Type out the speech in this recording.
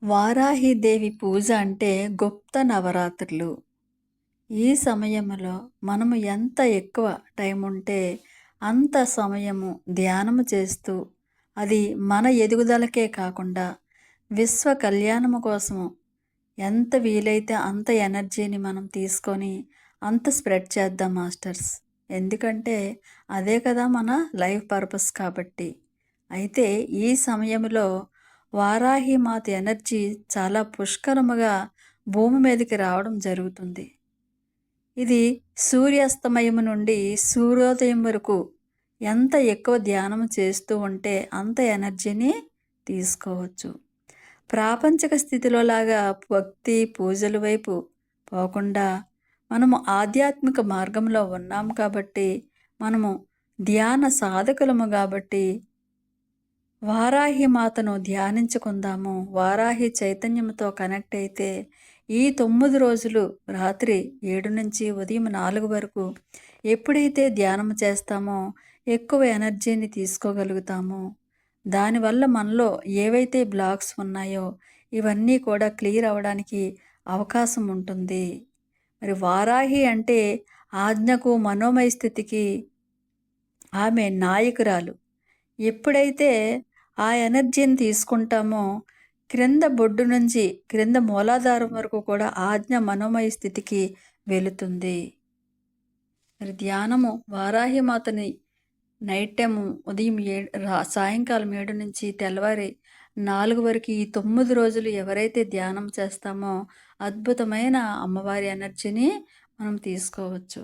వారాహిదేవి పూజ అంటే గుప్త నవరాత్రులు. ఈ సమయంలో మనము ఎంత ఎక్కువ టైం ఉంటే అంత సమయము ధ్యానము చేస్తూ, అది మన ఎదుగుదలకే కాకుండా విశ్వ కళ్యాణము కోసము ఎంత వీలైతే అంత ఎనర్జీని మనం తీసుకొని అంత స్ప్రెడ్ చేద్దాం మాస్టర్స్. ఎందుకంటే అదే కదా మన లైఫ్ పర్పస్ కాబట్టి. అయితే ఈ సమయంలో వారాహి మాత ఎనర్జీ చాలా పుష్కలముగా భూమి మీదకి రావడం జరుగుతుంది. ఇది సూర్యాస్తమయం నుండి సూర్యోదయం వరకు ఎంత ఎక్కువ ధ్యానం చేస్తూ ఉంటే అంత ఎనర్జీని తీసుకోవచ్చు. ప్రాపంచిక స్థితిలో లాగా భక్తి పూజల వైపు పోకుండా మనము ఆధ్యాత్మిక మార్గంలో ఉన్నాము కాబట్టి, మనము ధ్యాన సాధకులము కాబట్టి వారాహి మాతను ధ్యానించుకుందాము. వారాహి చైతన్యంతో కనెక్ట్ అయితే ఈ 9 రోజులు రాత్రి 7 నుంచి ఉదయం 4 వరకు ఎప్పుడైతే ధ్యానం చేస్తామో ఎక్కువ ఎనర్జీని తీసుకోగలుగుతామో, దానివల్ల మనలో ఏవైతే బ్లాక్స్ ఉన్నాయో ఇవన్నీ కూడా క్లియర్ అవ్వడానికి అవకాశం ఉంటుంది. మరి వారాహి అంటే ఆజ్ఞకు మనోమయ స్థితికి ఆమె నాయకురాలు. ఎప్పుడైతే ఆ ఎనర్జీని తీసుకుంటామో క్రింద బొడ్డు నుంచి క్రింద మూలాధారం వరకు కూడా ఆజ్ఞ మనోమయ స్థితికి వెళుతుంది. మరి ధ్యానము వారాహి మాతని నైట్ టైము ఉదయం సాయంకాలం 7 నుంచి తెల్లవారి 4 వరకు ఈ 9 రోజులు ఎవరైతే ధ్యానం చేస్తామో అద్భుతమైన అమ్మవారి ఎనర్జీని మనం తీసుకోవచ్చు.